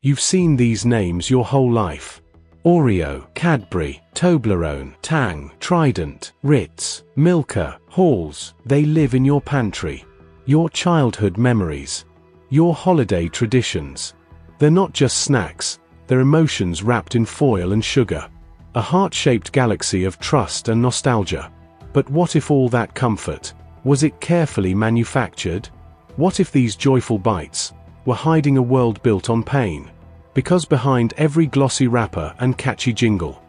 You've seen these names your whole life. Oreo, Cadbury, Toblerone, Tang, Trident, Ritz, Milka, Halls. They live in your pantry. Your childhood memories. Your holiday traditions. They're not just snacks, they're emotions wrapped in foil and sugar. A heart-shaped galaxy of trust and nostalgia. But what if all that comfort, was it carefully manufactured? What if these joyful bites were hiding a world built on pain? Because behind every glossy wrapper and catchy jingle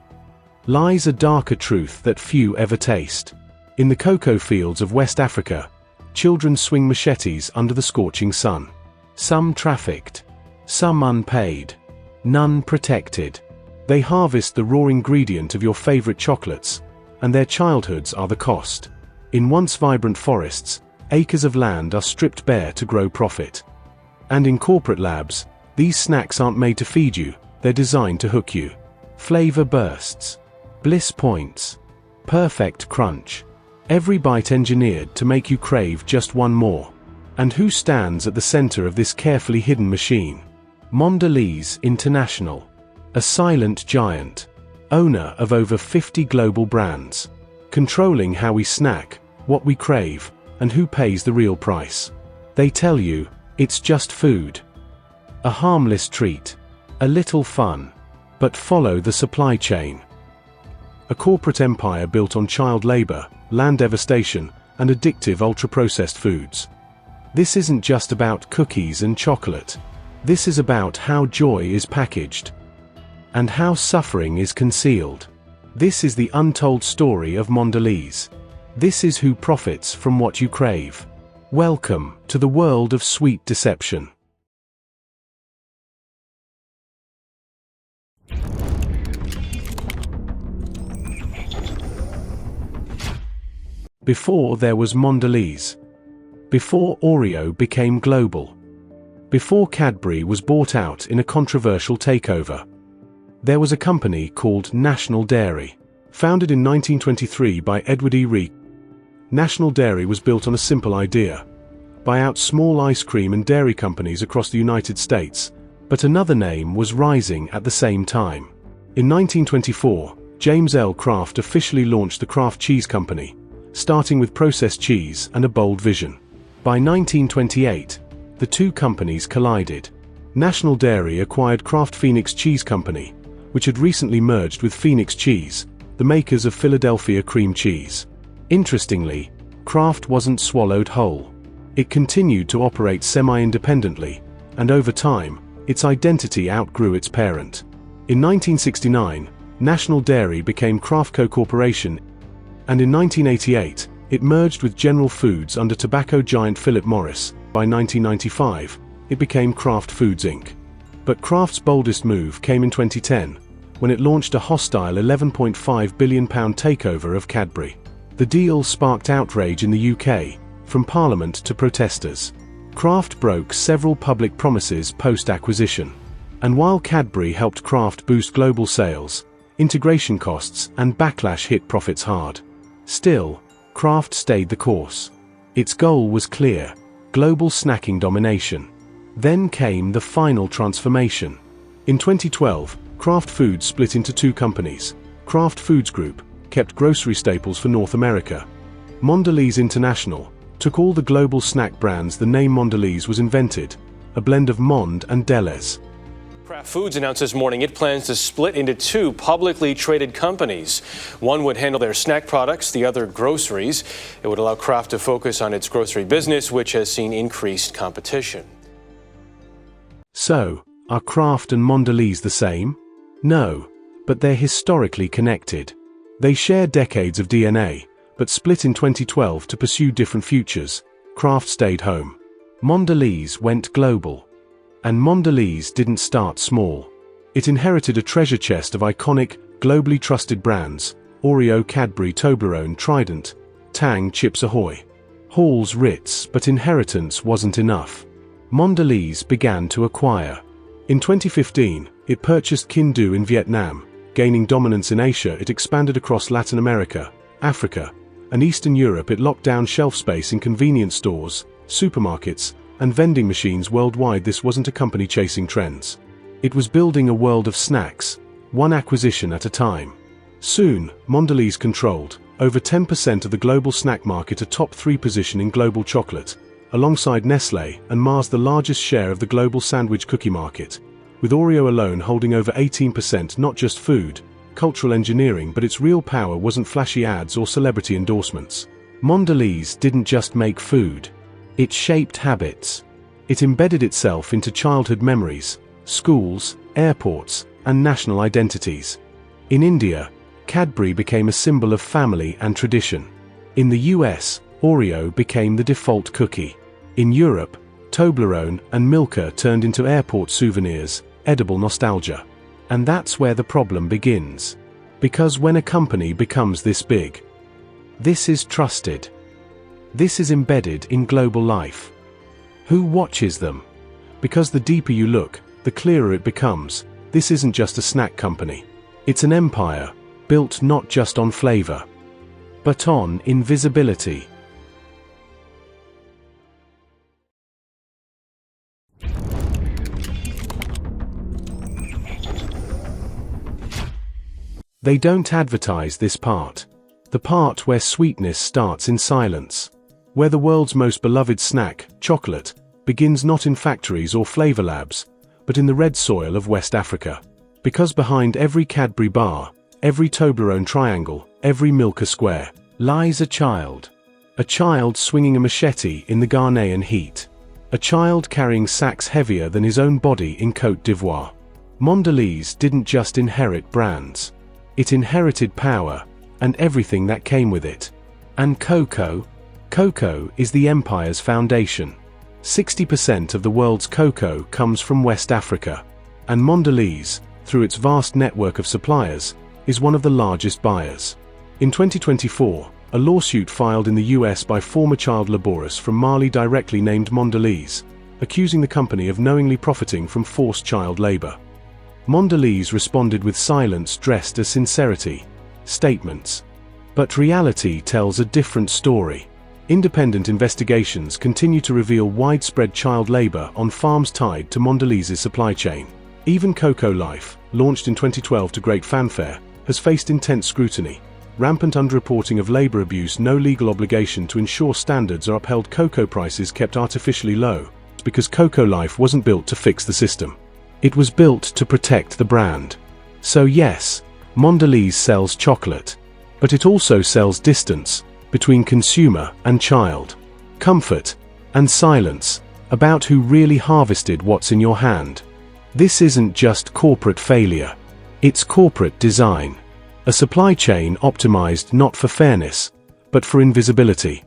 lies a darker truth that few ever taste. In the cocoa fields of West Africa, children swing machetes under the scorching sun. Some trafficked, some unpaid, none protected. They harvest the raw ingredient of your favorite chocolates, and their childhoods are the cost. In once vibrant forests, acres of land are stripped bare to grow profit. And in corporate labs, these snacks aren't made to feed you, they're designed to hook you. Flavor bursts, bliss points, perfect crunch. Every bite engineered to make you crave just one more. And who stands at the center of this carefully hidden machine? Mondelez International. A silent giant, owner of over 50 global brands, controlling how we snack, what we crave, and who pays the real price. They tell you, it's just food. A harmless treat, a little fun, but follow the supply chain. A corporate empire built on child labor, land devastation, and addictive ultra-processed foods. This isn't just about cookies and chocolate. This is about how joy is packaged, and how suffering is concealed. This is the untold story of Mondelez. This is who profits from what you crave. Welcome to the world of sweet deception. Before there was Mondelez. Before Oreo became global. Before Cadbury was bought out in a controversial takeover. There was a company called National Dairy. Founded in 1923 by Edward E. Reed, National Dairy was built on a simple idea: buy out small ice cream and dairy companies across the United States. But another name was rising at the same time. In 1924, James L. Kraft officially launched the Kraft Cheese Company, starting with processed cheese and a bold vision. By 1928, the two companies collided. National Dairy acquired Kraft Phoenix Cheese Company, which had recently merged with Phoenix Cheese, the makers of Philadelphia cream cheese. Interestingly, Kraft wasn't swallowed whole. It continued to operate semi-independently, and over time, its identity outgrew its parent. In 1969, National Dairy became Kraftco Corporation, and in 1988, it merged with General Foods under tobacco giant Philip Morris. By 1995, it became Kraft Foods Inc. But Kraft's boldest move came in 2010, when it launched a hostile £11.5 billion takeover of Cadbury. The deal sparked outrage in the UK, from Parliament to protesters. Kraft broke several public promises post-acquisition. And while Cadbury helped Kraft boost global sales, integration costs and backlash hit profits hard. Still, Kraft stayed the course. Its goal was clear: global snacking domination. Then came the final transformation. In 2012, Kraft Foods split into two companies. Kraft Foods Group kept grocery staples for North America. Mondelez International took all the global snack brands the name Mondelez was invented, a blend of Mond and Delez. Kraft Foods announced this morning it plans to split into two publicly traded companies. One would handle their snack products, the other groceries. It would allow Kraft to focus on its grocery business, which has seen increased competition. So, are Kraft and Mondelez the same? No, but they're historically connected. They share decades of DNA, but split in 2012 to pursue different futures. Kraft stayed home. Mondelez went global. And Mondelez didn't start small. It inherited a treasure chest of iconic, globally trusted brands: Oreo, Cadbury, Toblerone, Trident, Tang, Chips Ahoy, Halls, Ritz. But inheritance wasn't enough. Mondelez began to acquire. In 2015, it purchased Kinh Do in Vietnam. Gaining dominance in Asia, it expanded across Latin America, Africa, and Eastern Europe. It locked down shelf space in convenience stores, supermarkets, and vending machines worldwide. This wasn't a company chasing trends. It was building a world of snacks, one acquisition at a time. Soon, Mondelez controlled over 10% of the global snack market, a top 3 position in global chocolate, alongside Nestlé and Mars, the largest share of the global sandwich cookie market, with Oreo alone holding over 18%. Not just food, cultural engineering, but its real power wasn't flashy ads or celebrity endorsements. Mondelez didn't just make food. It shaped habits. It embedded itself into childhood memories, schools, airports, and national identities. In India, Cadbury became a symbol of family and tradition. In the US, Oreo became the default cookie. In Europe, Toblerone and Milka turned into airport souvenirs, edible nostalgia. And that's where the problem begins. Because when a company becomes this big, this is trusted. This is embedded in global life. Who watches them? Because the deeper you look, the clearer it becomes. This isn't just a snack company. It's an empire, built not just on flavor, but on invisibility. They don't advertise this part. The part where sweetness starts in silence. Where the world's most beloved snack, chocolate, begins not in factories or flavor labs, but in the red soil of West Africa. Because behind every Cadbury bar, every Toblerone triangle, every Milka square, lies a child. A child swinging a machete in the Ghanaian heat. A child carrying sacks heavier than his own body in Côte d'Ivoire. Mondelez didn't just inherit brands. It inherited power, and everything that came with it. And cocoa? Cocoa is the empire's foundation. 60% of the world's cocoa comes from West Africa. And Mondelez, through its vast network of suppliers, is one of the largest buyers. In 2024, a lawsuit filed in the US by former child laborers from Mali directly named Mondelez, accusing the company of knowingly profiting from forced child labor. Mondelez responded with silence dressed as sincerity, statements. But reality tells a different story. Independent investigations continue to reveal widespread child labor on farms tied to Mondelez's supply chain. Even Cocoa Life, launched in 2012 to great fanfare, has faced intense scrutiny. Rampant underreporting of labor abuse, no legal obligation to ensure standards are upheld, cocoa prices kept artificially low, because Cocoa Life wasn't built to fix the system. It was built to protect the brand. So yes, Mondelez sells chocolate, but it also sells distance between consumer and child, comfort and silence about who really harvested what's in your hand. This isn't just corporate failure, it's corporate design. A supply chain optimized not for fairness, but for invisibility.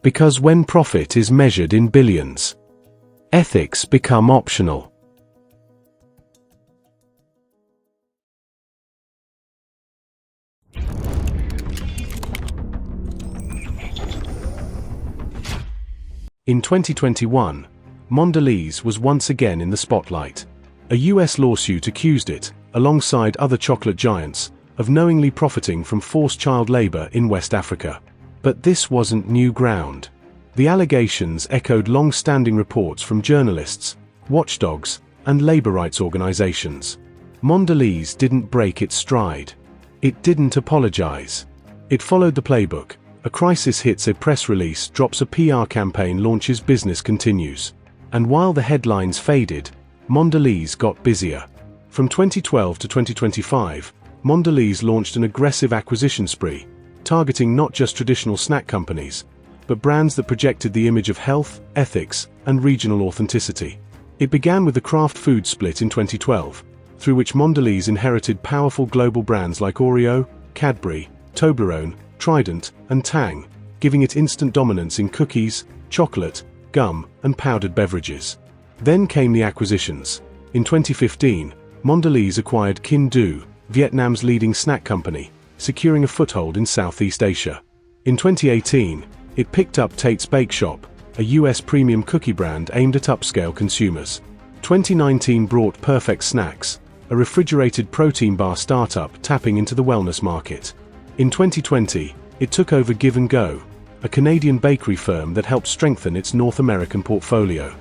Because when profit is measured in billions, ethics become optional. In 2021, Mondelez was once again in the spotlight. A US lawsuit accused it, alongside other chocolate giants, of knowingly profiting from forced child labor in West Africa. But this wasn't new ground. The allegations echoed long-standing reports from journalists, watchdogs, and labor rights organizations. Mondelez didn't break its stride. It didn't apologize. It followed the playbook. A crisis hits, a press release drops, a PR campaign launches, business continues. And while the headlines faded, Mondelez got busier. From 2012 to 2025, Mondelez launched an aggressive acquisition spree, targeting not just traditional snack companies, but brands that projected the image of health, ethics, and regional authenticity. It began with the Kraft food split in 2012, through which Mondelez inherited powerful global brands like Oreo, Cadbury, Toblerone, Trident, and Tang, giving it instant dominance in cookies, chocolate, gum, and powdered beverages. Then came the acquisitions. In 2015, Mondelez acquired Kinh Do, Vietnam's leading snack company, securing a foothold in Southeast Asia. In 2018, it picked up Tate's Bake Shop, a US premium cookie brand aimed at upscale consumers. 2019 brought Perfect Snacks, a refrigerated protein bar startup tapping into the wellness market. In 2020, it took over Give & Go, a Canadian bakery firm that helped strengthen its North American portfolio.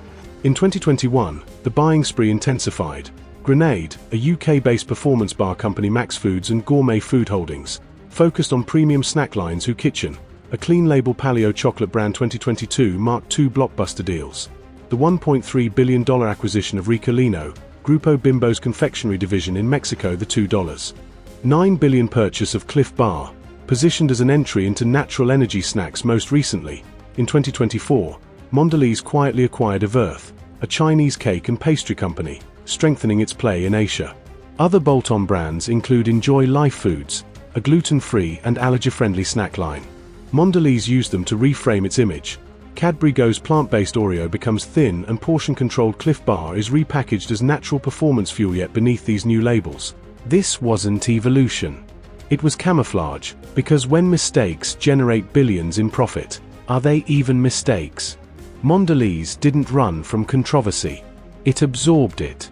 In 2021, the buying spree intensified, Grenade, a UK-based performance bar company, Max Foods and Gourmet Food Holdings, focused on premium snack lines. Who Kitchen, a clean-label paleo chocolate brand. 2022 marked two blockbuster deals. The $1.3 billion acquisition of Ricolino, Grupo Bimbo's confectionery division in Mexico. The $2.9 billion purchase of Cliff Bar, positioned as an entry into natural energy snacks. Most recently, in 2024, Mondelez quietly acquired Everth, a Chinese cake and pastry company, strengthening its play in Asia. Other bolt-on brands include Enjoy Life Foods, a gluten-free and allergy-friendly snack line. Mondelez used them to reframe its image. Cadbury Go's plant-based Oreo becomes thin and portion-controlled. Cliff Bar is repackaged as natural performance fuel. Yet beneath these new labels, this wasn't evolution. It was camouflage, because when mistakes generate billions in profit, are they even mistakes? Mondelez didn't run from controversy. It absorbed it,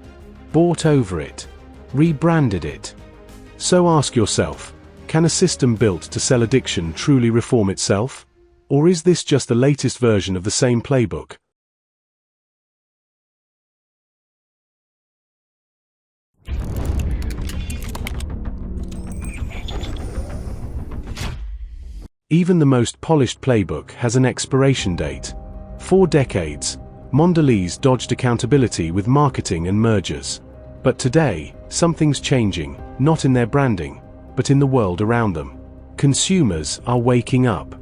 bought over it, rebranded it. So ask yourself, can a system built to sell addiction truly reform itself? Or is this just the latest version of the same playbook? Even the most polished playbook has an expiration date. For decades, Mondelez dodged accountability with marketing and mergers. But today, something's changing, not in their branding, but in the world around them. Consumers are waking up.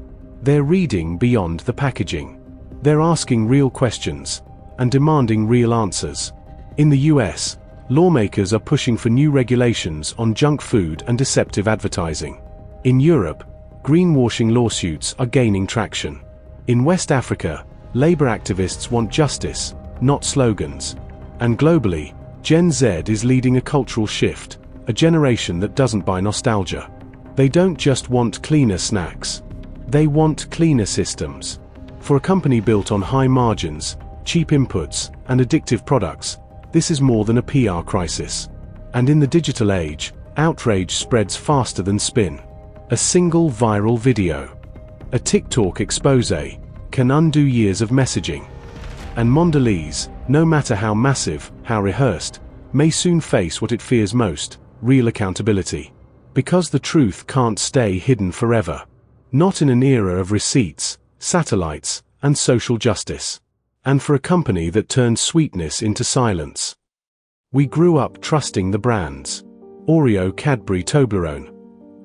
They're reading beyond the packaging. They're asking real questions and demanding real answers. In the US, lawmakers are pushing for new regulations on junk food and deceptive advertising. In Europe, greenwashing lawsuits are gaining traction. In West Africa, labor activists want justice, not slogans. And globally, Gen Z is leading a cultural shift, a generation that doesn't buy nostalgia. They don't just want cleaner snacks. They want cleaner systems. For a company built on high margins, cheap inputs, and addictive products, this is more than a PR crisis. And in the digital age, outrage spreads faster than spin. A single viral video, a TikTok expose, can undo years of messaging. And Mondelez, no matter how massive, how rehearsed, may soon face what it fears most: real accountability. Because the truth can't stay hidden forever. Not in an era of receipts, satellites, and social justice. And for a company that turned sweetness into silence. We grew up trusting the brands. Oreo, Cadbury, Toblerone.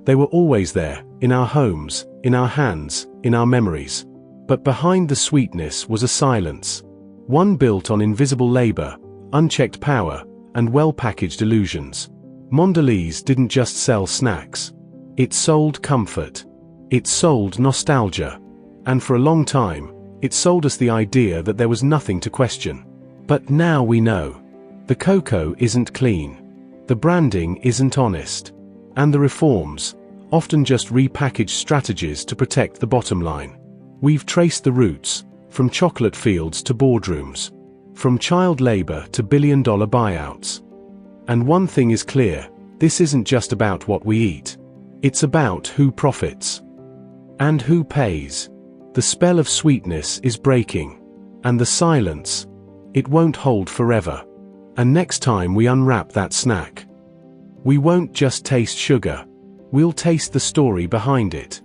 They were always there, in our homes, in our hands, in our memories. But behind the sweetness was a silence. One built on invisible labor, unchecked power, and well-packaged illusions. Mondelez didn't just sell snacks. It sold comfort. It sold nostalgia. And for a long time, it sold us the idea that there was nothing to question. But now we know. The cocoa isn't clean. The branding isn't honest. And the reforms, often just repackaged strategies to protect the bottom line. We've traced the roots, from chocolate fields to boardrooms, from child labor to billion-dollar buyouts. And one thing is clear, this isn't just about what we eat. It's about who profits. And who pays. The spell of sweetness is breaking. And the silence, it won't hold forever. And next time we unwrap that snack, we won't just taste sugar. We'll taste the story behind it.